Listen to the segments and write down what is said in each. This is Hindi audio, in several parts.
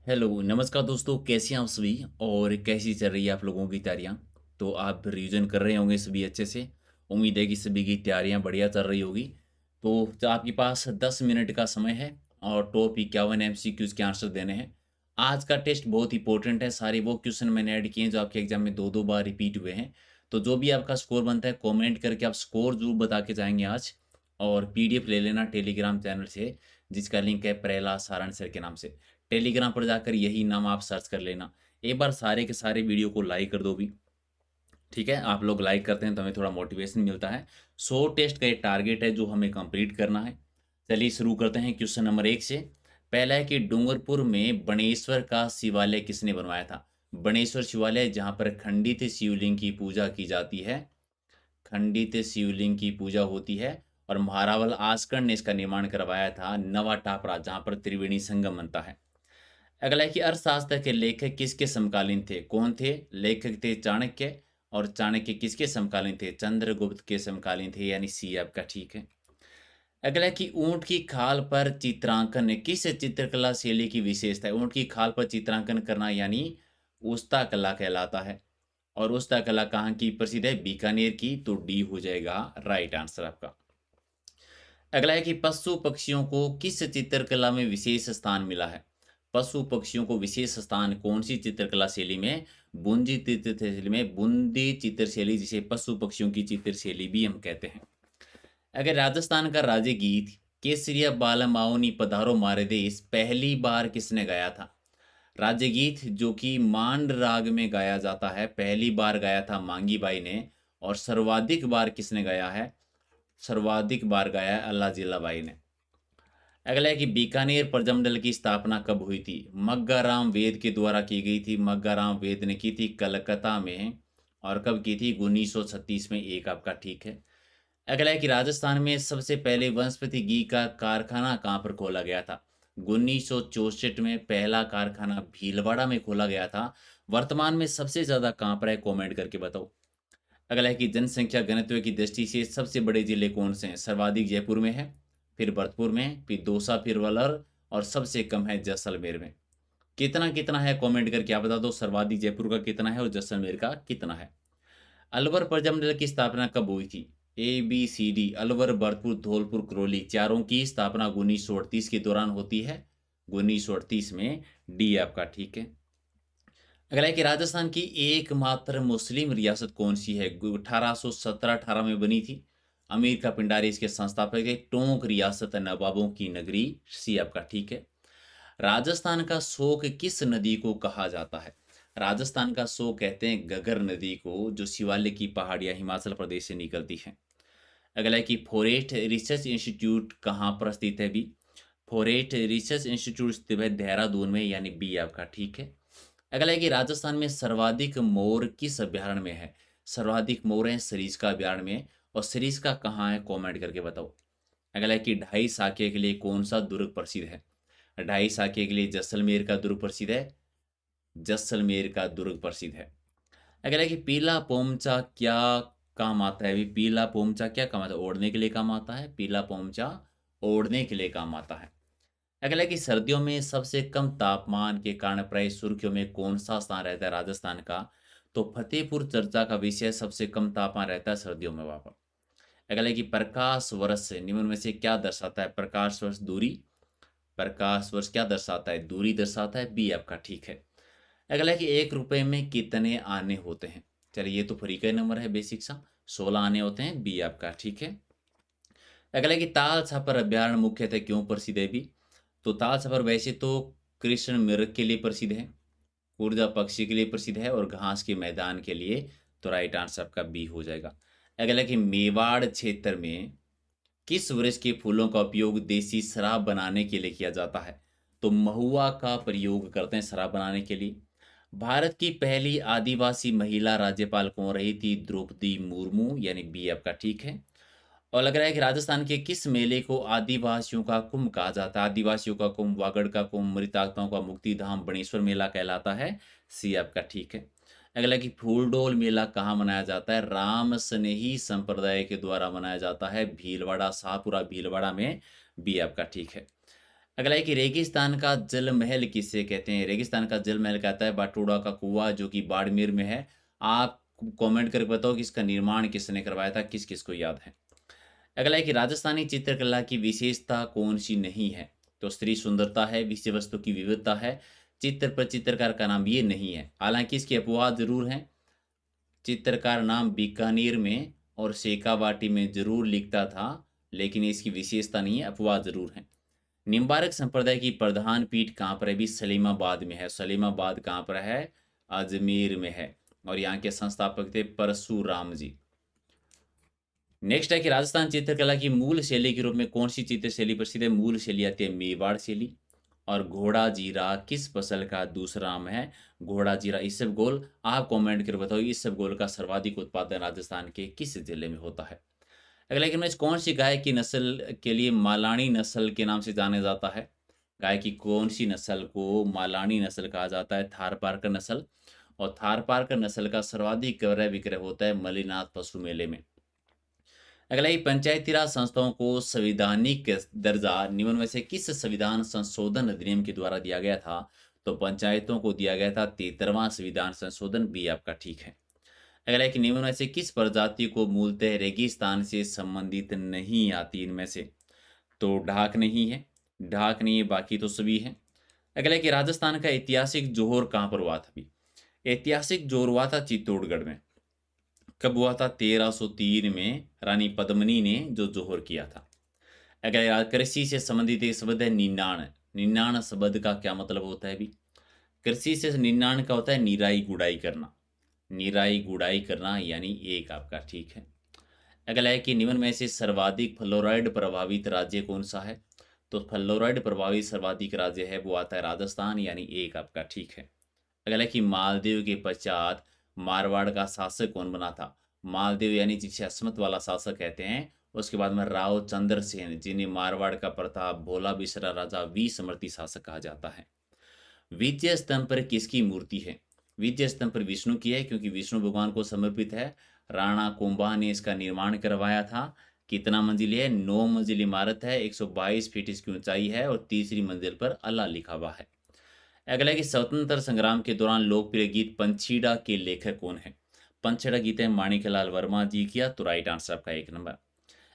हेलो, नमस्कार दोस्तों, कैसे हैं आप सभी और कैसी चल रही है आप लोगों की तैयारियां। तो आप रिवीजन कर रहे होंगे सभी अच्छे से। उम्मीद है कि सभी की तैयारियां बढ़िया चल रही होगी। तो आपके पास 10 मिनट का समय है और टॉप 51 एमसीक्यूज के आंसर देने हैं। आज का टेस्ट बहुत इंपॉर्टेंट है। सारे वो क्वेश्चन मैंने ऐड किए हैं जो आपके एग्जाम में दो दो बार रिपीट हुए हैं। तो जो भी आपका स्कोर बनता है कॉमेंट करके आप स्कोर जरूर बता के जाएंगे आज। और पीडीएफ ले लेना टेलीग्राम चैनल से, जिसका लिंक है प्रहलाद सारण सर के नाम से। टेलीग्राम पर जाकर यही नाम आप सर्च कर लेना। एक बार सारे के सारे वीडियो को लाइक कर दो भी। ठीक है, आप लोग लाइक करते हैं तो हमें थोड़ा मोटिवेशन मिलता है। 100 टेस्ट का एक टारगेट है जो हमें कंप्लीट करना है। चलिए शुरू करते हैं क्वेश्चन नंबर 1 से। पहला है कि डूंगरपुर में बणेश्वर का शिवालय किसने बनवाया था। बणेश्वर शिवालय जहाँ पर खंडित शिवलिंग की पूजा की जाती है। खंडित शिवलिंग की पूजा होती है। और महारावल आस्कर ने इसका निर्माण करवाया था नवा टापरा, जहाँ पर त्रिवेणी संगम बनता है। अगला है कि अर्थशास्त्र के लेखक किसके समकालीन थे। कौन थे लेखक? थे चाणक्य। और चाणक्य किसके समकालीन थे? चंद्रगुप्त के समकालीन थे, यानी सी आपका ठीक है। अगला है कि ऊंट की खाल पर चित्रांकन किस चित्रकला शैली की विशेषता है। ऊंट की खाल पर चित्रांकन करना यानी उस्ता कला कहलाता है। और उस्ता कला कहाँ की प्रसिद्ध है? बीकानेर की। तो डी हो जाएगा राइट आंसर आपका। अगला है कि पशु पक्षियों को किस चित्रकला में विशेष स्थान मिला है। पशु पक्षियों को विशेष स्थान कौन सी चित्रकला शैली में? बुंदी चित्रशैली में। बुंदी चित्रशैली, जिसे पशु पक्षियों की चित्रशैली भी हम कहते हैं। अगर राजस्थान का राज्य गीत केसरिया बालमाओनी पधारो मारे देश पहली बार किसने गाया था। राज्य गीत जो कि मांड राग में गाया जाता है, पहली बार गाया था मांगी बाई ने। और सर्वाधिक बार किसने गाया है? सर्वाधिक बार गाया है अल्लाह जिल्ला बाई ने। अगला है कि बीकानेर प्रजमंडल की स्थापना कब हुई थी। मग्गाराम वेद के द्वारा की गई थी। मग्गाराम वेद ने की थी कलकत्ता में। और कब की थी? 1936 में। एक आपका ठीक है। अगला है कि राजस्थान में सबसे पहले वनस्पति घी का कारखाना कहाँ पर खोला गया था। 1964 में पहला कारखाना भीलवाड़ा में खोला गया था। वर्तमान में सबसे ज्यादा कहाँ पर है? कमेंट करके बताओ। अगला है कि जनसंख्या घनत्व की दृष्टि से सबसे बड़े जिले कौन से हैं। सर्वाधिक जयपुर में है, फिर भरतपुर में, फिर दौसा, फिर वलर। और सबसे कम है जैसलमेर में। कितना कितना है कमेंट करके आप बता दो। सर्वाधिक जयपुर का कितना है और जैसलमेर का कितना है। अलवर प्रजामंडल की स्थापना कब हुई थी। A B C D. Alwar, Bharatpur, Dholpur, Karauli, चारों की स्थापना 1938 के दौरान होती है। 1938 में। डी आपका ठीक है। अगला है कि राजस्थान की एकमात्र मुस्लिम रियासत कौन सी है। 1817-18 में बनी थी। अमीर का पिंडारी इसके संस्थापक है। टोंक रियासत नवाबों की नगरी। सी आपका ठीक है। राजस्थान का शोक किस नदी को कहा जाता है। राजस्थान का शोक कहते हैं गगर नदी को, जो शिवालिक की पहाड़ियां हिमाचल प्रदेश से निकलती हैं। अगला है कि फॉरेस्ट रिसर्च इंस्टीट्यूट कहाँ पर स्थित है भी। फॉरेस्ट रिसर्च इंस्टीट्यूट स्थित है देहरादून में, यानी बी आपका ठीक है। अगला है कि राजस्थान में सर्वाधिक मोर किस अभ्यारण्य में है। सर्वाधिक मोर है सरिस्का अभ्यारण्य में। और सरिस्का कहाँ है? कमेंट करके बताओ। अगला है कि ढाई साके के लिए कौन सा दुर्ग प्रसिद्ध है। ढाई साके के लिए जैसलमेर का दुर्ग प्रसिद्ध है। जैसलमेर का दुर्ग प्रसिद्ध है। अगला है कि पीला पोमचा क्या काम आता है। अभी पीला पोमचा क्या काम आता है? ओढ़ने के लिए काम आता है। पीला पोमचा ओढ़ने के लिए काम आता है। अगला है कि सर्दियों में सबसे कम तापमान के कारण प्राय सुर्खियों में कौन सा स्थान रहता है राजस्थान का। तो फतेहपुर चर्चा का विषय सबसे कम तापमान रहता है सर्दियों में वहां पर। अगला है कि प्रकाश वर्ष से निम्न में से क्या दर्शाता है। प्रकाश वर्ष दूरी। प्रकाश वर्ष क्या दर्शाता है? दूरी दर्शाता है। बी आपका ठीक है। अगला है कि 1 रुपए में कितने आने होते हैं। चलिए, ये तो फ्री का नंबर है, बेसिक सा। 16 आने होते हैं। बी आपका ठीक है। अगला है कि ताल छापर अभ्यारण्य मुख्यतः क्यों प्रसिद्ध है भी। तो ताल छापर वैसे तो कृष्ण मृग के लिए प्रसिद्ध है, ऊर्जा पक्षी के लिए प्रसिद्ध है, और घास के मैदान के लिए। तो राइट आंसर आपका बी हो जाएगा। अगला है कि मेवाड़ क्षेत्र में किस वृक्ष के फूलों का उपयोग देसी शराब बनाने के लिए किया जाता है। तो महुआ का प्रयोग करते हैं शराब बनाने के लिए। भारत की पहली आदिवासी महिला राज्यपाल कौन रही थी। द्रौपदी मुर्मू, यानी बी आपका ठीक है। और लग रहा है कि राजस्थान के किस मेले को आदिवासियों का कुंभ कहा जाता है। आदिवासियों का कुंभ, वागड़ का कुंभ, मृतात्माओं का मुक्ति धाम बणेश्वर मेला कहलाता है। सी आपका ठीक है। अगला कि फूलडोल मेला कहाँ मनाया जाता है। राम स्नेही संप्रदाय के द्वारा मनाया जाता है। भीलवाड़ा, शाहपुरा भीलवाड़ा में। बी आपका ठीक है। अगला है कि रेगिस्तान का जल महल किसे कहते हैं? रेगिस्तान का जल महल कहता है बाटोड़ा का कुआँ जो कि बाड़मेर में है। आप कमेंट करके बताओ कि इसका निर्माण किसने करवाया था? किस-किस को याद है? अगला है कि राजस्थानी चित्रकला की विशेषता कौन-सी नहीं है? तो स्त्री सुंदरता है, विषय वस्तु की विविधता है, चित्र पर चित्रकार का नाम ये नहीं है। हालाँकि इसके अपवाद ज़रूर हैं। चित्रकार नाम बीकानेर में और शेखावाटी में ज़रूर लिखता था, लेकिन इसकी विशेषता नहीं है, अपवाद ज़रूर हैं। निम्बारक संप्रदाय की प्रधान पीठ कहाँ पर है? भी सलीमाबाद में है। सलीमाबाद कहाँ पर है? अजमेर में है और यहाँ के संस्थापक थे परशुराम जी। नेक्स्ट है कि राजस्थान चित्रकला की मूल शैली के रूप में कौन-सी चित्र शैली प्रसिद्ध है? मूल शैली आती है मेवाड़ शैली। और घोड़ा जीरा किस फसल का दूसरा नाम है? घोड़ा जीरा इसबगोल। आप कमेंट करके बताओ इसबगोल का सर्वाधिक उत्पादन राजस्थान के किस जिले में होता है? अगला कि मैच कौन-सी गाय की नस्ल के लिए मालानी नस्ल के नाम से जाना जाता है? गाय की कौन-सी नस्ल को मालानी नस्ल कहा जाता है? थारपारकर नस्ल। और थारपारकर नस्ल का सर्वाधिक क्रय विक्रय होता है मलीनाथ पशु मेले में। अगला ये पंचायती राज संस्थाओं को संवैधानिक दर्जा निम्न में से किस संविधान संशोधन अधिनियम के द्वारा दिया गया था? तो पंचायतों को दिया गया था 73वां संविधान संशोधन। बी आपका ठीक है। अगला है कि निम्न में से किस प्रजाति को मूलतः रेगिस्तान से संबंधित नहीं आती इनमें से? तो ढाक नहीं है, ढाक नहीं है, बाकी तो सभी हैं। अगला है कि राजस्थान का ऐतिहासिक जोहर कहाँ पर हुआ था अभी? ऐतिहासिक जोहर हुआ था चित्तौड़गढ़ में। कब हुआ था? 1303 में रानी पद्मिनी ने जो जोहर किया था। अगर यार कृषि से संबंधित एक शब्द है निन्नाण। निन्नाण शब्द का क्या मतलब होता है अभी? कृषि से निन्नाण का होता है निराई गुड़ाई करना। निराई गुड़ाई करना यानी एक आपका ठीक है। अगला है कि निम्न में से सर्वाधिक फ्लोराइड प्रभावित राज्य कौन सा है? तो फ्लोराइड प्रभावित सर्वाधिक राज्य है वो आता है राजस्थान यानी एक आपका ठीक है। अगला है कि मालदीव के पश्चात मारवाड़ का शासक कौन बना था? मालदीव यानी जिसे अस्मत वाला शासक कहते हैं। उसके बाद में राव चंद्रसेन जिन्हें मारवाड़ का प्रताप भोला बिसरा राजा वी समर्थी शासक कहा जाता है। विजय स्तंभ पर किसकी मूर्ति है? विजय स्तंभ पर विष्णु की है क्योंकि विष्णु भगवान को समर्पित है। राणा कुंभा ने इसका निर्माण करवाया था। कितना मंजिल है? 9 मंजिल इमारत है, 122 फीट इसकी ऊंचाई है और तीसरी मंजिल पर अल्लाह लिखा हुआ है। अगला है कि स्वतंत्र संग्राम के दौरान लोकप्रिय गीत पंछीड़ा के लेखक कौन है? पंछीड़ा गीत है माणिकलाल वर्मा जी किया तो राइट आंसर आपका 1 नंबर।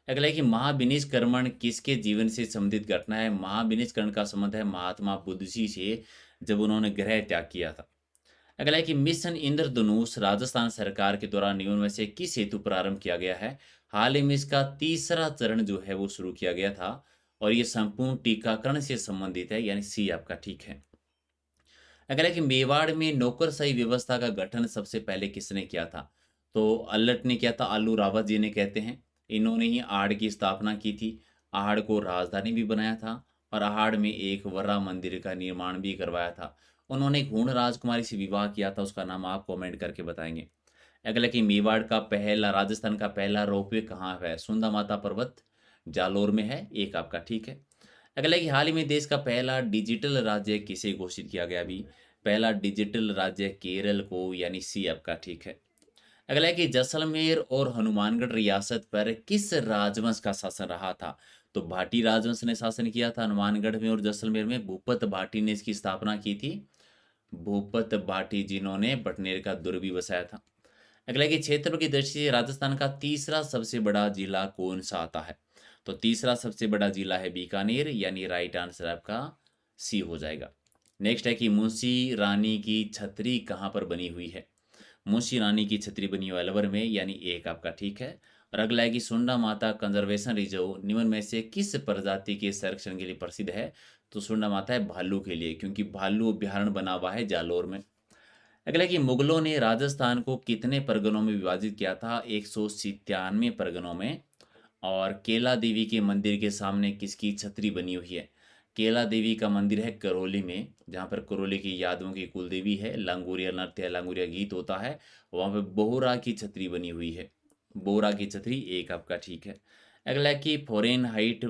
अगला है कि महाविनिष्क्रमण किसके जीवन से संबंधित घटना है? महाविनिष्करण का संबंध है महात्मा बुद्ध जी से जब उन्होंने ग्रह त्याग किया था। अगला है कि मिशन इंद्रधनुष राजस्थान सरकार के द्वारा निम्न में से किस हेतु प्रारंभ किया गया है? हाल ही में इसका तीसरा चरण जो है वो शुरू किया गया था और ये संपूर्ण टीकाकरण से संबंधित है यानी सी आपका ठीक है। अगला है कि मेवाड़ में नौकरशाही व्यवस्था का गठन सबसे पहले किसने किया था? तो अल्लट ने किया था, आलू रावत जी ने कहते हैं। इन्होंने ही आहड़ की स्थापना की थी। आहड़ को राजधानी भी बनाया था और आहड़ में एक वर्रा मंदिर का निर्माण भी करवाया था। उन्होंने एक हूण राजकुमारी से विवाह किया था, उसका नाम आप कमेंट करके बताएंगे। अगला कि मेवाड़ का पहला राजस्थान का पहला रोपवे कहाँ है? सुंदा माता पर्वत जालोर में है, एक आपका ठीक है। अगला कि हाल ही में देश का पहला डिजिटल राज्य किसे घोषित किया गया अभी? पहला डिजिटल राज्य केरल को यानी सी आपका ठीक है। अगला है कि जैसलमेर और हनुमानगढ़ रियासत पर किस राजवंश का शासन रहा था? तो भाटी राजवंश ने शासन किया था हनुमानगढ़ में और जैसलमेर में। भूपत भाटी ने इसकी स्थापना की थी। भूपत भाटी जिन्होंने बटनेर का दुर्ग भी बसाया था। अगला है कि क्षेत्र की दृष्टि से राजस्थान का तीसरा सबसे बड़ा जिला कौन सा आता है? तो तीसरा सबसे बड़ा जिला है बीकानेर यानी राइट आंसर आपका सी हो जाएगा। नेक्स्ट है कि मुंशी रानी की छतरी कहाँ पर बनी हुई है? मुंशी रानी की छतरी बनी हुई अलवर में यानी एक आपका ठीक है। और अगला है कि सुंडा माता कंजर्वेशन रिजर्व निम्न में से किस प्रजाति के संरक्षण के लिए प्रसिद्ध है? तो सुंडा माता है भालू के लिए क्योंकि भालू अभ्यारण्य बना हुआ है जालोर में। अगला है कि मुगलों ने राजस्थान को कितने परगनों में विभाजित किया था? 197 परगनों में। और केला देवी के मंदिर के सामने किसकी छतरी बनी हुई है? केला देवी का मंदिर है करौली में, जहाँ पर करौली की यादवों की कुलदेवी है। लांगोरिया नृत्य लांगोरिया गीत होता है। वहाँ पे बोहरा की छतरी बनी हुई है। बोहरा की छतरी एक आपका ठीक है। अगला है कि फ़ारेनहाइट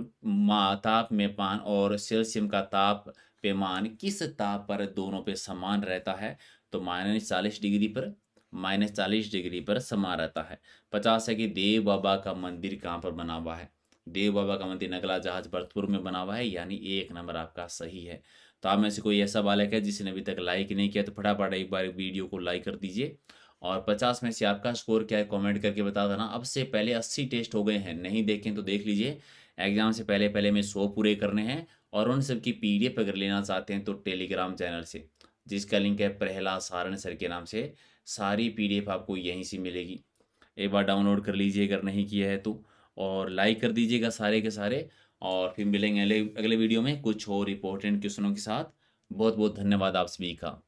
तापमान और सेल्सियम का ताप पैमान किस ताप पर दोनों पे समान रहता है? तो -40 डिग्री पर -40 डिग्री पर समा रहता है। 50 है कि देव बाबा का मंदिर कहाँ पर बना हुआ है? देव बाबा का मंदिर नगला जहाज भरतपुर में बना हुआ है, यानी 1 नंबर आपका सही है। तो आप में से कोई ऐसा बालक है जिसने अभी तक लाइक नहीं किया तो फटाफट एक बार वीडियो को लाइक कर दीजिए। और 50 में से आपका स्कोर क्या है कमेंट करके बता देना। अब से पहले 80 टेस्ट हो गए हैं, नहीं देखें तो देख लीजिए। एग्जाम से पहले पहले में 100 पूरे करने हैं, और उन सब की पीडीएफ अगर लेना चाहते हैं तो टेलीग्राम चैनल से, जिसका लिंक है प्रहलाद सारण सर के नाम से, सारी पीडीएफ आपको यहीं से मिलेगी। एक बार डाउनलोड कर लीजिए अगर नहीं किया है तो, और लाइक कर दीजिएगा सारे के सारे। और फिर मिलेंगे अगले अगले वीडियो में कुछ और इंपॉर्टेंट क्वेश्चनों के साथ। बहुत बहुत धन्यवाद आप सभी का।